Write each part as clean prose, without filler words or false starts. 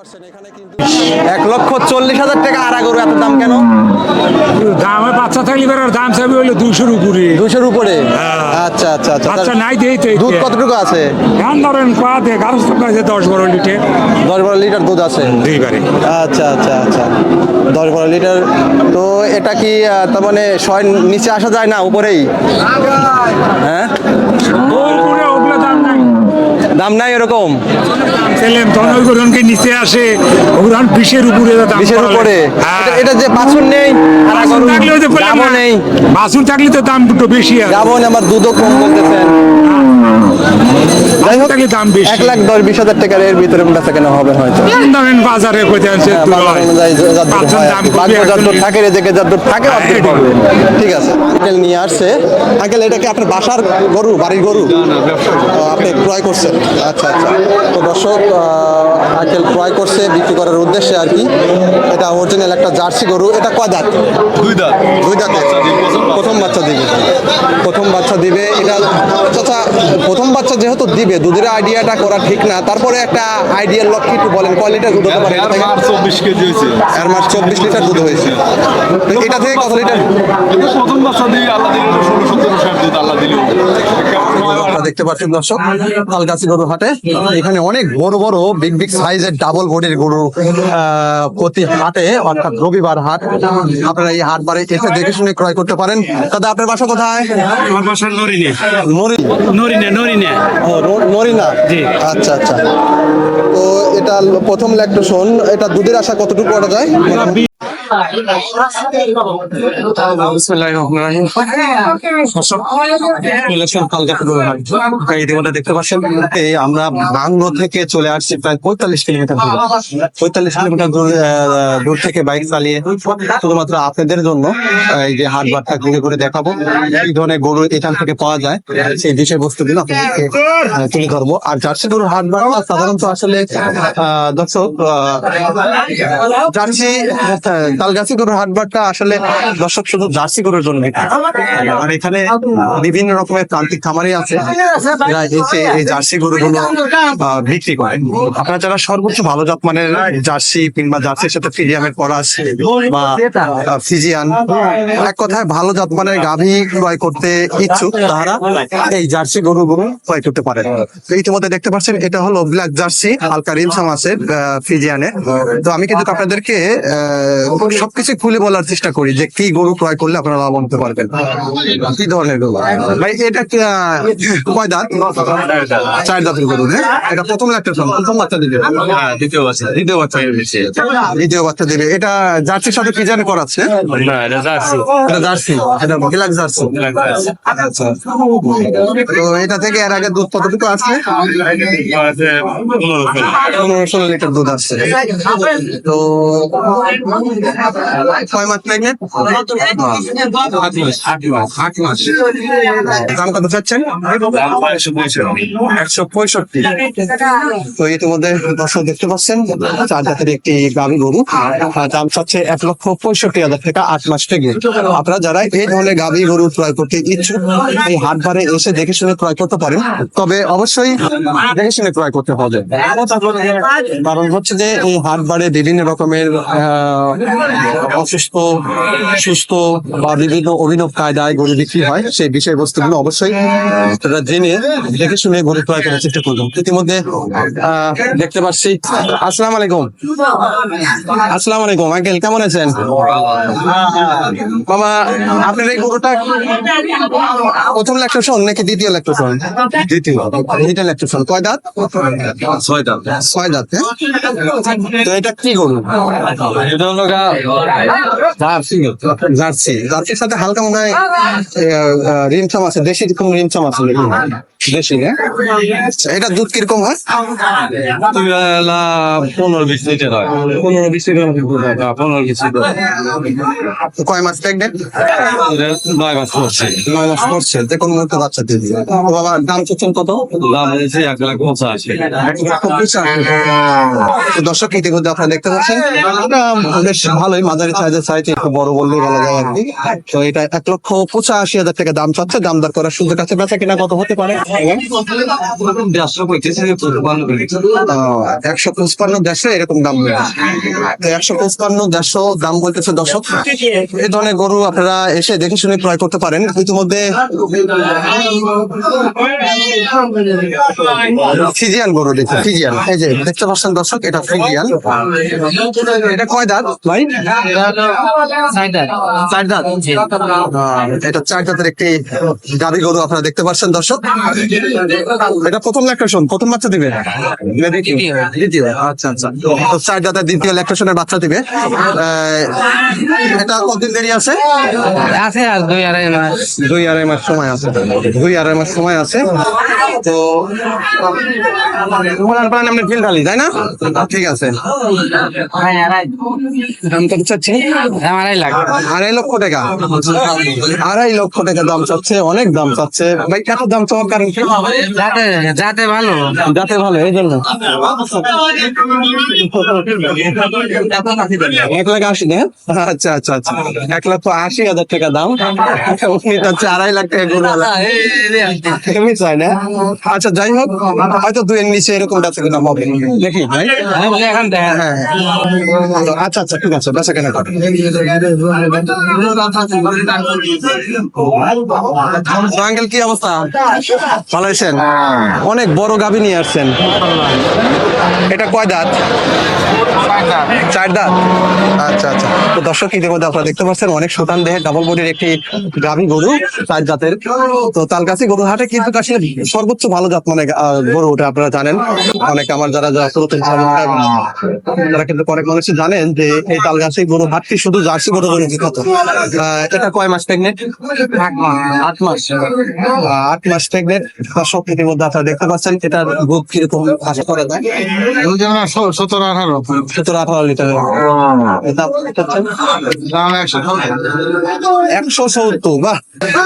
1,40,000 টাকা আড়া গরু, এত দাম কেন? দাম বাচ্চা থাকলে দাম চাবি হইলো 200-র উপরে। 200-র উপরে? আচ্ছা আচ্ছা আচ্ছা। বাচ্চা নাই দেই তো। দুধ কতটুকু আছে? ধান ধরেন পাতে 10-12 লিটার। 10-12 লিটার দুধ আছে দুইবারে। আচ্ছা আচ্ছা আচ্ছা, 10-12 লিটার। তো এটা কি তার মানে শয় নিচে আসা যায় না, উপরেই? হ্যাঁ, উপরে ওগুলো দাম নাই। দাম নাই এরকম? ছেলেম তনয় গরুনকে নিচে আসে ওগুলান 20-এর উপরে দাম। 20-এর উপরে? এটা যে বাছুর নেই, আড়া গরু দামও নেই। বাছুর থাকলে তো দাম দুটো বেশি আছে। গাবন আমার দুধও কম বলতেছেন। যাই হোক, দাম বেশি। 1,10,000-20,000 টাকার এর ভিতরে বেচা কেনা হবে হয়তো। ধরেন বাজারে কইতে আছে থাকে, রেজেকে যতদূর থাকে অর্ধেক হবে। ঠিক আছে, আঙ্কেল নিয়ে আসছে। আঙ্কেল, এটা কি আপনার বাসার গরু, বাড়ির গরু? আপনি ক্রয় করছেন? আচ্ছা আচ্ছা। তো দর্শক, আঙ্কেল ক্রয় করছে বিক্রি করার উদ্দেশ্যে আর কি। এটা অরিজিনাল একটা জার্সি গরু। এটা কয় দাঁত? 2 দাঁত। 2 দাঁতে প্রথম বাচ্চা দিবে। প্রথম বাচ্চা দিবে। এটা চাচা প্রথম বাচ্চা যেহেতু দিবে, দুধের আইডিয়াটা করা ঠিক না, তারপরে একটা আইডিয়াল লক্ষ্য একটু বলেন, কয় লিটার দুধ হতে পারে? 24 কেজি হয়েছে। 24 লিটার দুধ হয়েছে। তো এটা থেকে কত লিটার? প্রথম বাচ্চা দিয়ে আল্লাহ দিল 16-17 দুধ আল্লাহ দিল। আপনারা দেখতে পাচ্ছেন দর্শক, তালগাছি গরু হাটে এখানে অনেক বড় বড় বিগ বিগ সাইজের ডাবল বডির গরু প্রতি হাটে, অর্থাৎ রবিবার হাট। আপনারা এই হাট বারে এসে দেখে শুনে ক্রয় করতে পারেন। দাদা, আপনার বাসা কোথায়? আমার বাসা নরিনে। নরিনা? জি। আচ্ছা আচ্ছা। তো এটা প্রথম ল্যাকটেশন। এটা দুধের আশা কতটুকু করা যায়? দেখতে পাচ্ছেন আমরা বাংলো থেকে চলে আসছি প্রায় 45 কিলোমিটার দূর। 45 কিলোমিটার দূর থেকে বাইক চালিয়ে শুধুমাত্র আপনাদের জন্য এই যে হাট বাটটা ঘুরে ঘুরে দেখাবো, এই ধরনের গরু এখান থেকে পাওয়া যায় সেই বিষয়বস্তুগুলো আপনাদেরকে তুলে ধরবো। আর জার্সি গরুর হাট বাটটা সাধারণত আসলে দর্শক, জার্সি তালগাছি গরুর হাট বাটটা আসলে দর্শক শুধু জার্সি গরুর জন্য। আর এখানে বিভিন্ন রকমের প্রান্তিক খামারি আছে যারা এসে এই জার্সি গরুগুলো বিক্রি করে। আপনারা যারা সর্বোচ্চ ভালো জাত মানের জার্সি কিংবা জার্সির সাথে ফিজিয়ামের পরাশ বা ফিজিয়ান, এক কথায় ভালো জাত মানের গাভী ক্রয় করতে ইচ্ছুক, তারা এই জার্সি গরুগুলো ক্রয় করতে পারে। তো ইতিমধ্যে দেখতে পাচ্ছেন এটা হলো ব্ল্যাক জার্সি, হালকা রিমসাম আছে ফিজিয়ানে। তো আমি কিন্তু আপনাদেরকে সবকিছু খুলে বলার চেষ্টা করি যে কি গরু ক্রয় করলে আপনারা লাভবান হতে পারবেন, কি ধরনের গরু। ভাই, এটা কয় দাঁত? 4 দাঁতের গরু। এটা প্রথম ল্যাকটেশন, প্রথম বাচ্চা দিবে? দ্বিতীয় বাচ্চা দ্বিতীয় বাচ্চা দিবে। এটা জার্সির সাথে কি জানি করাচ্ছে? এটা জার্সি। এটা জার্সি, এটা ব্ল্যাক জার্সি। আচ্ছা। তো এটা থেকে এর আগে দুধ কতটুকু আছে? 15-16 লিটার দুধ আসছে। তো কয় মাস প্রেগনেন্ট? 8 মাস। দাম কত চাচ্ছেন? 165। তো ইতিমধ্যে দর্শক দেখতে পাচ্ছেন 4 জাতের একটি গাভী গরু, দাম চাচ্ছে 1,65,000 টাকা 8 মাস প্রেগনেন্ট। আপনারা যারা এই ধরনের গাভী গরু ক্রয় করতে ইচ্ছুক, এই হাট বারে এসে দেখে শুনে ক্রয় করতে পারেন। তবে অবশ্যই দেখে শুনে ক্রয় করতে হবে, কারণ হচ্ছে যে এই হাট বারে বিভিন্ন রকমের অসুস্থ, সুস্থ বা বিভিন্ন অভিনব কায়দায় গরু বিক্রি হয়। সেই বিষয়বস্তুগুলো অবশ্যই আপনারা জেনে দেখে শুনে গরু ক্রয় করার চেষ্টা করবেন। ইতিমধ্যে দেখতে পাচ্ছি। আসসালামু আলাইকুম। আসসালামু আলাইকুম আঙ্কেল, কেমন আছেন? মামা, আপনার এই গরুটা প্রথম ল্যাকটেশন নাকি দ্বিতীয় ল্যাকটেশন? দ্বিতীয় ল্যাকটেশন। কয় দাঁত? 6 দাঁত। 6 দাঁত। তো এটা কি গরু? এটা হলো জার্সি। জার্সির সাথে হালকা মনে হয় রিমচাম আছে, দেশি রকম রিমচাম আছে। দেশি, হ্যাঁ। এটা দুধ কিরকম হয়? 15-20 লিটার হয়। 15-20 লিটার। 15-20 লিটার। কয় মাস প্রেগনেন্ট? 9 মাস করছে। 9 মাস করছে। যে কোনো মুহূর্তে বাচ্চা দিয়ে দিবে। বাবা, দাম চাচ্ছেন কত? দাম হয়েছে 1,85,000। দর্শক ইতিমধ্যে আপনারা দেখতে পাচ্ছেন বেশ ভালোই মাঝারি সাইজের সাইজ, একটু বড় বললেই ভালো যায় আর কি। তো এটা 1,85,000 টাকা দাম চাচ্ছে, দাম দর করার সুযোগ আছে। বেচা কিনা কত হতে পারে? 155-150 এরকম দাম বলতেছে। তো 155-150 দাম বলতেছে দর্শক। এই ধরনের গরু আপনারা এসে দেখে শুনে ক্রয় করতে পারেন। ইতিমধ্যে ফিজিয়ান গরু দেখুন, ফিজিয়ান, এই যে দেখতে পাচ্ছেন দর্শক, এটা ফিজিয়ান। এটা কয় দাঁত ভাই? 4 দাঁত। এটা 4 দাঁতের একটি গাভী গরু আপনারা দেখতে পাচ্ছেন দর্শক। এটা প্রথম ল্যাকটেশন, প্রথম বাচ্চা দিবে? দ্বিতীয়। আচ্ছা আচ্ছা। তো 4 দাঁতের দ্বিতীয় ল্যাকটেশনের বাচ্চা দিবে। এটা কতদিন দেরি আছে? আছে আর 2-2.5 মাস। 2-2.5 মাস সময় আছে। 2-2.5 মাস সময় আছে। তো আপনি ফিল খালি তাই না? ঠিক আছে। দাম কত চাচ্ছি? 2.5 লাখ। 2.5 লক্ষ টাকা। 2.5 লক্ষ টাকা দাম চাচ্ছে, অনেক দাম চাচ্ছে ভাই। এত দাম চাওয়ার কারণ কি? যাতে ভালো, যাতে ভালো, এই জন্য। 1,80,000 না? আচ্ছা আচ্ছা আচ্ছা। 1,80,000 টাকা দাম। উনি চাচ্ছে 2.5 লাখ টাকা গরু এমনি চাই না। আচ্ছা যাই হোক, হয়তো 2 এর নিচে এরকম বেচা কেনা হবে দেখি ভাই। এখন দেখেন। হ্যাঁ আচ্ছা আচ্ছা ঠিক আছে, বেচা কেনা করে। আঙ্কেল কি অবস্থা? ভালো আছেন? অনেক বড় গাভী নিয়ে আসছেন। এটা কয় দাঁত? 4 দাঁত। আচ্ছা আচ্ছা। তো দর্শক ইতিমধ্যে আপনারা দেখতে পাচ্ছেন অনেক সুতান দেহে ডাবল বডির একটি গাভী গরু 4 জাতের। তো তালগাছি গরু হাটে কিন্তু আসলে সর্বোচ্চ ভালো জাত মানে গরু ওটা আপনারা জানেন। অনেক আমার যারা তারা কিন্তু অনেক মানুষ জানেন যে এই তালগাছি গরু হাটটি শুধু জার্সি গরু গরু বিখ্যাত। এটা কয় মাস প্রেগনেন্ট? 8 মাস। 8 মাস প্রেগনেন্ট। দর্শক ইতিমধ্যে আপনারা দেখতে পাচ্ছেন এটার দুধ কিরকম আশা করা যায়? 17-18 লিটার। এটা 170। বাহ,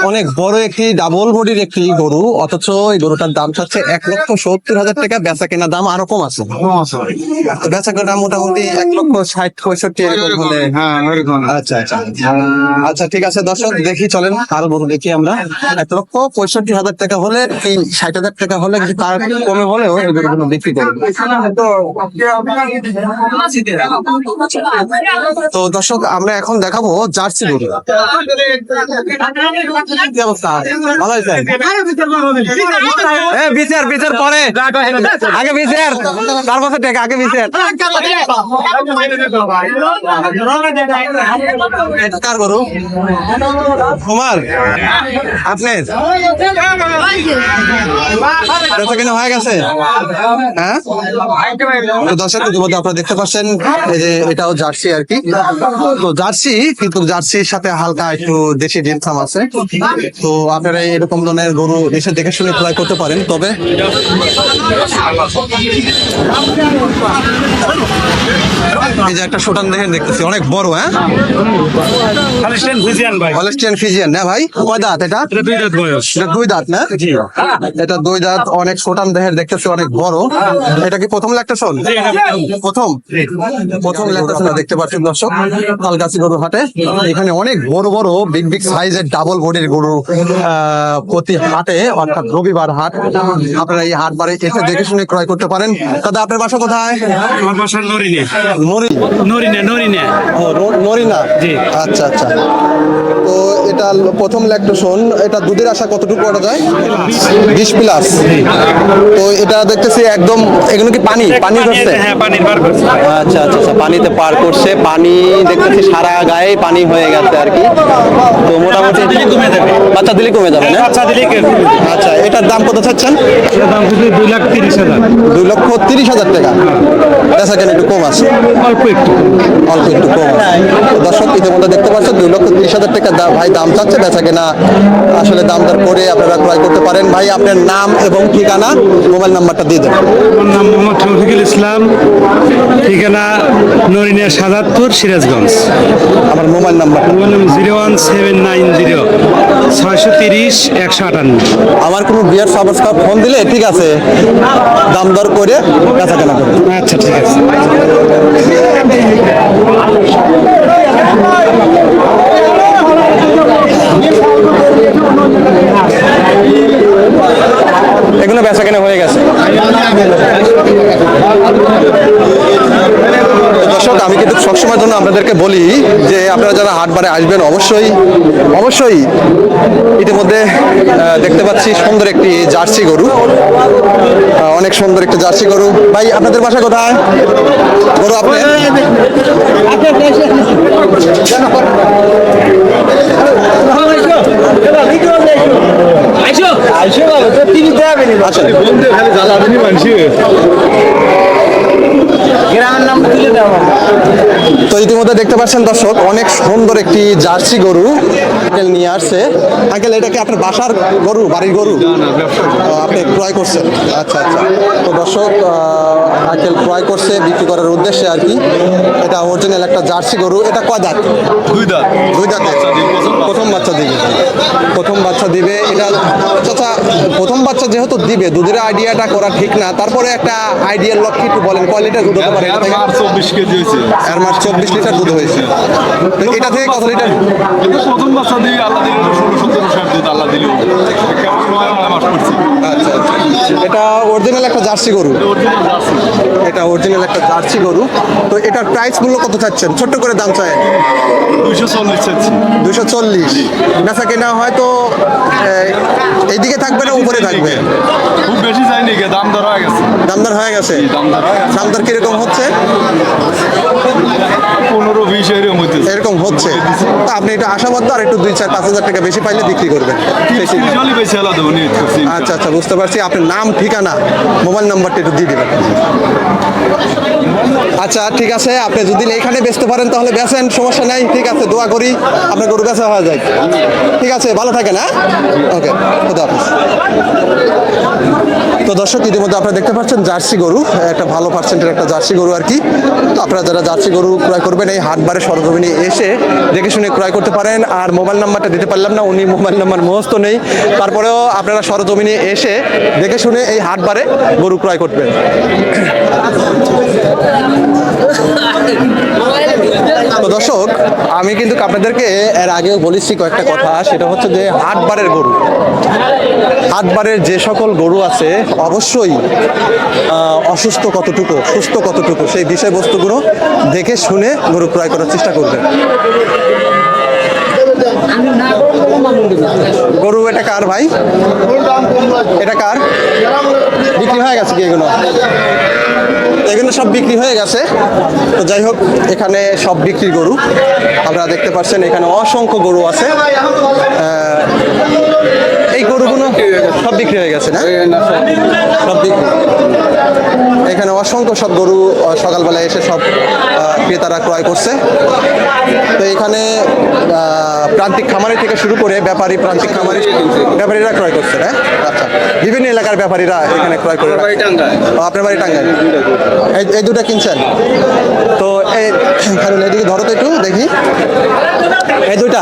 অনেক বড় একটি ডাবল বডির একটি গরু, অথচ এই গরুটার দাম চাচ্ছে 1,70,000 টাকা। বেচা কেনা দাম আরো কম আছে। বেচা কেনা মোটামুটি 1,60,65 এরকম হলে। আচ্ছা আচ্ছা আচ্ছা ঠিক আছে দর্শক, দেখি চলেন আরো গরু দেখি আমরা। 1,65,000 টাকা হলে, এই 60,000 টাকা হলে যদি তার কমে হলেও এই গরুগুলো বিক্রি করবো। তো দর্শক আমরা এখন দেখাবো জার্সি গরু। কি অবস্থা? ভালো আছেন? বিচার পরে, আগে বিচার, তারপর টাকা, আগে বিচার। কার গরু? তোমার? আপনার বেচা কেনা হয়ে গেছে? হ্যাঁ দর্শক ইতিমধ্যে আপনারা দেখতে পাচ্ছেন এই যে এটাও জার্সি আর কি। তো জার্সি, কিন্তু জার্সির সাথে হালকা একটু দেশি ডিমসাম আছে। তো আপনারা এরকম ধরনের গরু এসে দেখে শুনে ক্রয় করতে পারেন। তবে এই যে একটা সুটান দেখেন দেখতেছি অনেক বড়। হ্যাঁ হলস্টিয়ান ফিজিয়ান না ভাই? কয় দাঁত এটা? 2 দাঁত বয়স। এটা 2 দাঁত না? এটা 2 দাঁত, অনেক সুটান দেহের দেখতেছি, অনেক বড়। এটা কি প্রথম ল্যাকটেশন? প্রথম ল্যাকটেশন দেখতে পাচ্ছেন দর্শক তালগাছি গরু হাটে। এখানে অনেক বড় বড় বিগ বিগ সাইজের ডাবল বডির গরু প্রতি হাটে, অর্থাৎ রবিবার হাট। আপনারা এই হাট বারে এসে দেখে শুনে ক্রয় করতে পারেন। দাদা আপনার বাসা কোথায়? আমার বাসা নরিনে। নরিনে। ও নরিনা। জি। আচ্ছা আচ্ছা। তো এটা প্রথম ল্যাকটেশন, এটা দুধের আশা কতটুকু করা যায়? 20 প্লাস। তো এটা দেখতেছি একদম, এগুলো কি পানি করছে? হ্যাঁ পানির বার করছে। আচ্ছা আচ্ছা আচ্ছা, পানিতে পার করছে, পানি দেখতেছি সারা গায়ে পানি হয়ে গেছে আর কি। তো মোটামুটি বাচ্চা দিলে কমে যাবে না? বাচ্চা দিলে আচ্ছা, এটার দাম কত চাচ্ছেন? এটার দাম হচ্ছে 2,30,000। 2,30,000 টাকা। বেচা কেন একটু কম আছে? অল্প একটু কম আছে। তো দর্শক ইতিমধ্যে দেখতে পাচ্ছেন 2,30,000 টাকা ভাই দাম চাচ্ছে। বেচা কেনা আসলে দাম দর করে আপনারা ক্রয় করতে পারেন। ভাই আপনার নাম এবং ঠিকানা, মোবাইল নাম্বারটা দিয়ে দেন। আমার নাম মোহাম্মদ শফিকুল ইসলাম, ঠিকানা নরিনিয়া সাজাদপুর, সিরাজগঞ্জ। আমার মোবাইল নাম্বার 01790 630 158। আমার কোনো বিয়ার সাবস্ক্রাইব ফোন দিলে ঠিক আছে, দাম দর করে বেচা কেনা করবে। আচ্ছা ঠিক আছে। কিন্তু সবসময়ের জন্য আপনাদেরকে বলি যে আপনারা যারা হাটবারে আসবেন অবশ্যই ইতিমধ্যে দেখতে পাচ্ছি সুন্দর একটি জার্সি গরু, অনেক সুন্দর একটি জার্সি গরু। ভাই আপনাদের বাসা কোথায়? গরু আপনি তো ইতিমধ্যে দেখতে পাচ্ছেন দর্শক, অনেক সুন্দর একটি জার্সি গরু আঙ্কেল নিয়ে আসছে। আঙ্কেল এটা কি আপনার বাসার গরু, বাড়ির গরু? আপনি ক্রয় করছেন? আচ্ছা আচ্ছা। তো দর্শক আঙ্কেল ক্রয় করছে বিক্রি করার উদ্দেশ্যে আর কি। এটা অরিজিনাল একটা জার্সি গরু। এটা কয় দাঁত? দুই দাঁত। দুই দাঁতে প্রথম বাচ্চা দিবে। প্রথম বাচ্চা দিবে। এটা চাচা প্রথম বাচ্চা যেহেতু দিবে, দুধের আইডিয়াটা করা ঠিক না, তারপরে একটা আইডিয়ার লক্ষ্য একটু বলেন, কয় লিটার দুধ হতে পারে? আর মার 24 কেজি হয়েছে। এর মাস 24 লিটার দুধ হয়েছে। তো এটা থেকে কত লিটার? কিন্তু প্রথম বাচ্চা দিয়ে আল্লাহ দিল 16-17 ষাট দুধ আল্লাহ দিল। মাস করছি। আচ্ছা আচ্ছা। এটা অরিজিনাল একটা জার্সি গরু। এটা অরিজিনাল একটা জার্সি গরু। তো এটার প্রাইস মূল্য কত চাচ্ছেন? ছোট্ট করে দাম চায় 240 চাচ্ছি। 240। বেচা কেনা হয়তো এইদিকে থাকবে না উপরে থাকবে? খুব বেশি যায়নি, দাম দর হয়ে গেছে। দামদার হয়ে গেছে? দাম দর হয়ে গেছে। দামদার কিরকম হচ্ছে? 15-20 এরকম হইতেছে। এরকম হচ্ছে। তো আপনি এটা আশাবাদ আর একটু 2-4-5 হাজার টাকা বেশি পাইলে বিক্রি করবেন। বেশি না। জলই বেশি আলাদা নিয়ে করছি। আচ্ছা আচ্ছা, বুঝতে পারছি। আপনার নাম, ঠিকানা, মোবাইল নাম্বারটা একটু দিয়ে দেবেন। আচ্ছা ঠিক আছে, আপনি যদি এইখানে বেচতে পারেন তাহলে বেচেন, সমস্যা নাই। ঠিক আছে, দোয়া করি আপনার গরু বেচা হয়ে যায়। ঠিক আছে, ভালো থাকেন। হ্যাঁ, ওকে, খুদা হাফেজ। তো দর্শক ইতিমধ্যে আপনারা দেখতে পাচ্ছেন জার্সি গরু, একটা ভালো পার্সেন্টের একটা জার্সি গরু আর কি। তো আপনারা যারা জার্সি গরু ক্রয় করবেন এই হাটবারে সরজমিনে এসে দেখে শুনে ক্রয় করতে পারেন। আর মোবাইল নাম্বারটা দিতে পারলাম না, উনি মোবাইল নাম্বার মুখস্থ নেই, তারপরেও আপনারা সরজমিনে এসে দেখে শুনে এই হাটবারে গরু ক্রয় করবেন। তো দর্শক আমি কিন্তু আপনাদেরকে এর আগেও বলেছি কয়েকটা কথা, সেটা হচ্ছে যে হাটবারের গরু, হাটবারের যে সকল গরু আছে অবশ্যই অসুস্থ কতটুকু, সুস্থ কতটুকু, সেই বিষয়বস্তুগুলো দেখে শুনে গরু ক্রয় করার চেষ্টা করবেন। গরু এটা কার ভাই? এটা কার? বিক্রি হয়ে গেছে কি এগুলো? এগুলো সব বিক্রি হয়ে গেছে। তো যাই হোক, এখানে সব বিক্রি গরু আপনারা দেখতে পাচ্ছেন। এখানে অসংখ্য গরু আছে। এই গরুগুলো সব বিক্রি হয়ে গেছে না? সব বিক্রি। এখানে অসংখ্য সব গরু সকালবেলায় এসে সব ক্রেতারা ক্রয় করছে। তো এখানে প্রান্তিক খামারি থেকে শুরু করে ব্যাপারী, প্রান্তিক খামারি, ব্যাপারীরা ক্রয় করছে। হ্যাঁ, আচ্ছা, বিভিন্ন এলাকার ব্যাপারীরা এখানে ক্রয় করে। আপনার বাড়ি টাঙ্গাইল? এই দুটো কিনছেন? তো এই এদিকে ধরো তো একটু দেখি, এই দুইটা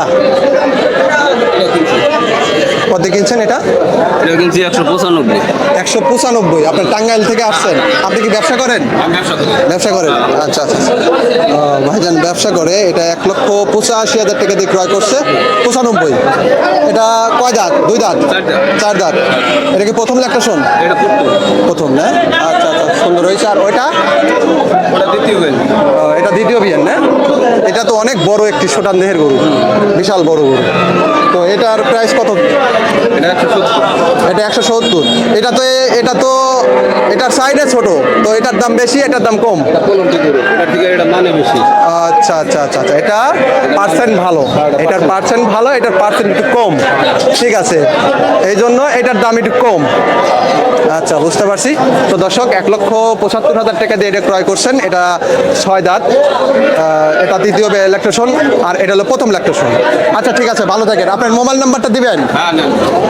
কত কিনছেন? এটা কিনছি 195। 195। আপনার টাঙ্গাইল থেকে আসছেন? আপনি কি ব্যবসা করেন? ব্যবসা করেন, আচ্ছা আচ্ছা। ভাইজান ব্যবসা করে। এটা 1,85,000 টাকা দিয়ে ক্রয় করছে। 95। এটা কয় দাঁত? দুই দাঁত? চার দাঁত। এটা কি প্রথম ল্যাকটেশন? প্রথম না? আচ্ছা আচ্ছা, সুন্দর হয়েছে। আর ওইটা? এটা দ্বিতীয় বিয়ান না? এটা তো অনেক বড় একটি শোটান দেহের গরু, বিশাল বড় গরু। তো এটার প্রাইস কত? এটা 170। এটা তো এটার সাইডে ছোট, তো এটার দাম বেশি, এটার দাম কম। আচ্ছা আচ্ছা আচ্ছা আচ্ছা, এটা পার্সেন্ট ভালো, এটার পার্সেন্ট ভালো, এটার পার্সেন্ট একটু কম। ঠিক আছে, এই জন্য এটার দাম একটু কম। আচ্ছা, বুঝতে পারছি। তো দর্শক 1,75,000 টাকা দিয়ে এটা ক্রয় করছেন। এটা 6 দাঁত। এটা তৃতীয় ল্যাকটেশন, আর এটা হলো প্রথম ল্যাকটেশন। আচ্ছা ঠিক আছে, ভালো থাকেন। আপনার মোবাইল নাম্বারটা দিবেন?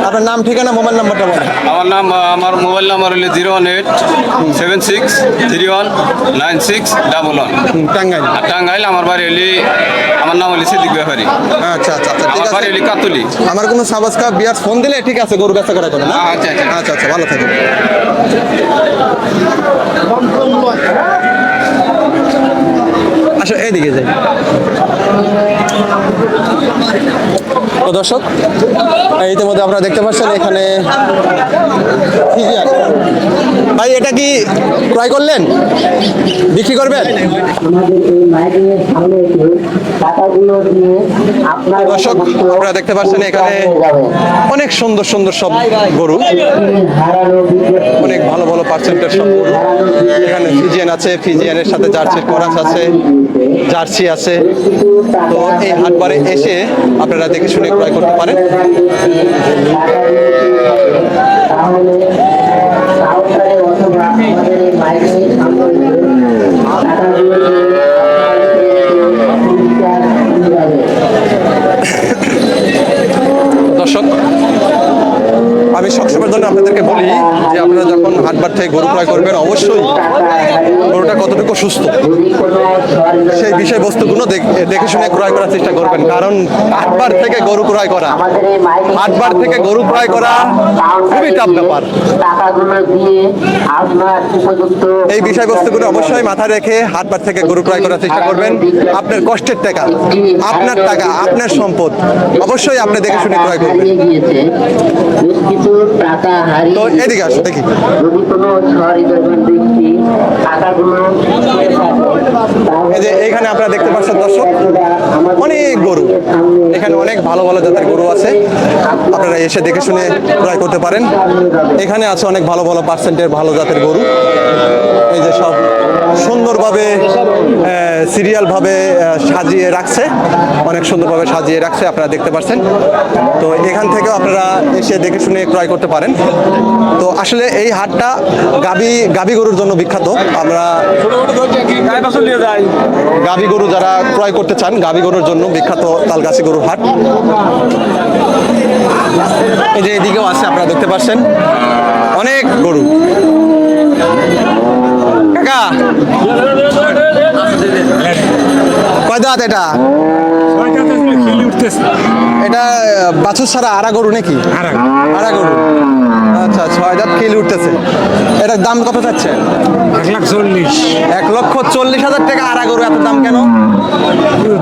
আপনার নাম, ঠিকানা, মোবাইল নাম্বারটা বলেন। আমার মোবাইল নাম্বার হলো 01876319611। টাঙ্গাইল? টাঙ্গাইল। আমার বাড়ি হলি, আমার নাম হলি সিদ্দিক ব্যাপারী। আচ্ছা আচ্ছা আচ্ছা, ঠিক আমার বাড়ি আছে। হলি কাতুলি। আমার কোনো সাবস্ক্রাইব বিয়ার ফোন দিলে ঠিক আছে, গরু বেচা করা করে না? আচ্ছা আচ্ছা আচ্ছা আচ্ছা, ভালো থাকেন। আসো, এইদিকে যাই। তো দর্শক, ইতিমধ্যে আপনারা দেখতে পাচ্ছেন এখানে ফিজিয়ান। ভাই এটা কি ক্রয় করলেন, বিক্রি করবেন? দর্শক, আপনারা দেখতে পাচ্ছেন এখানে অনেক সুন্দর সুন্দর সব গরু, অনেক ভালো ভালো পার্সেন্টের সব গরু। এখানে ফিজিয়ান আছে, ফিজিয়ানের সাথে জার্সির করাস আছে, জার্সি আছে। তো এই হাটবারে এসে আপনারা দেখে শুনে ক্রয় করতে পারেন। দর্শক, আমি সবসময়ের জন্য আপনাদেরকে বলি যে আপনারা যখন হাটবার থেকে গরু ক্রয় করবেন অবশ্যই গরুটা কতটুকু সুস্থ সেই বিষয়বস্তুগুলো দেখে শুনে ক্রয় করার চেষ্টা করবেন। কারণ হাটবার থেকে গরু ক্রয় করা খুবই টাফ ব্যাপার। এই বিষয়বস্তুগুলো অবশ্যই মাথায় রেখে হাটবার থেকে গরু ক্রয় করার চেষ্টা করবেন। আপনার কষ্টের টাকা, আপনার টাকা, আপনার সম্পদ, অবশ্যই আপনি দেখে শুনে ক্রয় করবেন। তো এদিকে আসো দেখি। এই যে এইখানে আপনারা দেখতে পাচ্ছেন দর্শক, অনেক গরু, এখানে অনেক ভালো ভালো জাতের গরু আছে, আপনারা এসে দেখে শুনে ক্রয় করতে পারেন। এখানে আছে অনেক ভালো ভালো পার্সেন্টের ভালো জাতের গরু। এই যে সব সুন্দরভাবে সিরিয়াল ভাবে সাজিয়ে রাখছে, অনেক সুন্দরভাবে সাজিয়ে রাখছে, আপনারা দেখতে পাচ্ছেন। তো এখান থেকেও আপনারা এসে দেখে শুনে ক্রয় করতে পারেন। তো আসলে এই হাটটা গাবি গরুর জন্য বিখ্যাত। আমরা গাবি গরু যারা ক্রয় করতে চান, গাবি গরুর জন্য বিখ্যাত তালগাছি গরুর হাট। এই যে এদিকেও আছে, আপনারা দেখতে পাচ্ছেন অনেক গরু। কাকা কয় দাঁত এটা? এটা বাছুর ছাড়া আড়া গরু নাকি? আড়া গরু, আচ্ছা, 6 দাঁত খেলে উঠতেছে। এটার দাম কত চাচ্ছে? 1,40,000 টাকা আড়া গরু। এত দাম কেন?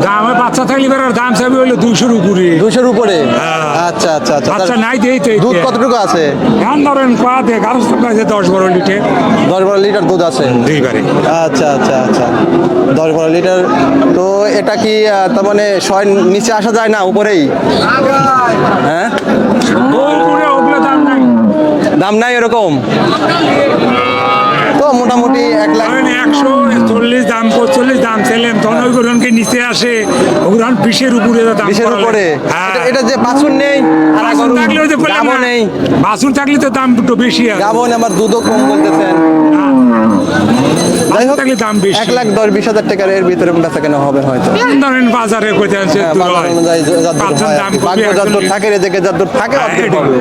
দাম বাচ্চা থাকলে দাম চাইবে হইলো 200-র উপরে। 200-র উপরে? আচ্ছা আচ্ছা আচ্ছা। বাচ্চা নাই দেই তো। দুধ কতটুকু আছে? ধরেন 10-12 লিটার। 10-12 লিটার দুধ আছে। আচ্ছা আচ্ছা আচ্ছা, 10-12 লিটার। তো এটা কি তার মানে 100 নিচে আসা যায় না, উপরেই? হ্যাঁ, দাম নাই এরকম। তো মোটামুটি 140 দাম, 45 দাম চাইলেন, তখন ওই গরুকে নিচে আসে, ওগুলান 20-এর উপরে দাম। 20-এর উপরে? এটা যে বাছুর নেই, গাবও নেই। বাছুর থাকলে তো দাম একটু বেশি আছে। গাবও নেই, আমার দুধও কম বলতেছেন। যাই হোক, দাম বেশি। 1,10,000-20,000 টাকার এর ভিতরে বেচা কেনা হবে হয়তো। ধরেন বাজারে বাজার অনুযায়ী থাকে, রেজেকে যতদূর থাকে অতদূর হবে।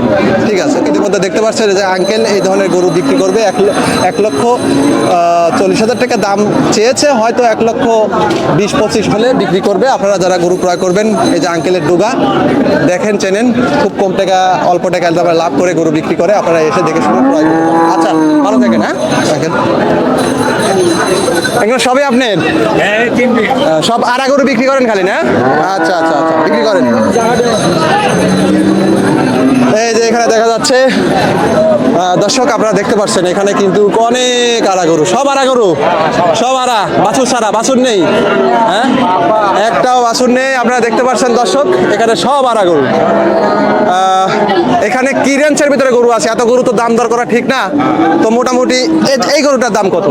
ঠিক আছে, ইতিমধ্যে দেখতে পাচ্ছেন যে আঙ্কেল এই ধরনের গরু বিক্রি করবে। 1,40,000 টাকা দাম চেয়েছে, হয়তো 1,20,25 হলে বিক্রি করবে। আপনারা যারা গরু ক্রয় করবেন, এই যে আঙ্কেলের ডুগা দেখেন, চেনেন, খুব কম টাকা, অল্প টাকা লাভ করে গরু বিক্রি করে। আপনারা এসে দেখে শুনে ক্রয় করবেন। আচ্ছা, ভালো থাকেন। হ্যাঁ আঙ্কেল, এগুলো সবই আপনার? সব আড়া গরু বিক্রি করেন খালি না? আচ্ছা আচ্ছা আচ্ছা, বিক্রি করেন। এই যে এখানে দেখা যাচ্ছে দর্শক, আপনারা দেখতে পাচ্ছেন এখানে কিন্তু অনেক আড়া গরু, সব আড়া গরু, সব আড়া, বাছুর ছাড়া, বাছুর নেই। হ্যাঁ, একটাও বাছুর নেই। আপনারা দেখতে পাচ্ছেন দর্শক, এখানে সব আড়া গরু। এখানে কি রেঞ্জের ভিতরে গরু আছে? এত গরু তো দাম দর করা ঠিক না। তো মোটামুটি এই গরুটার দাম কত?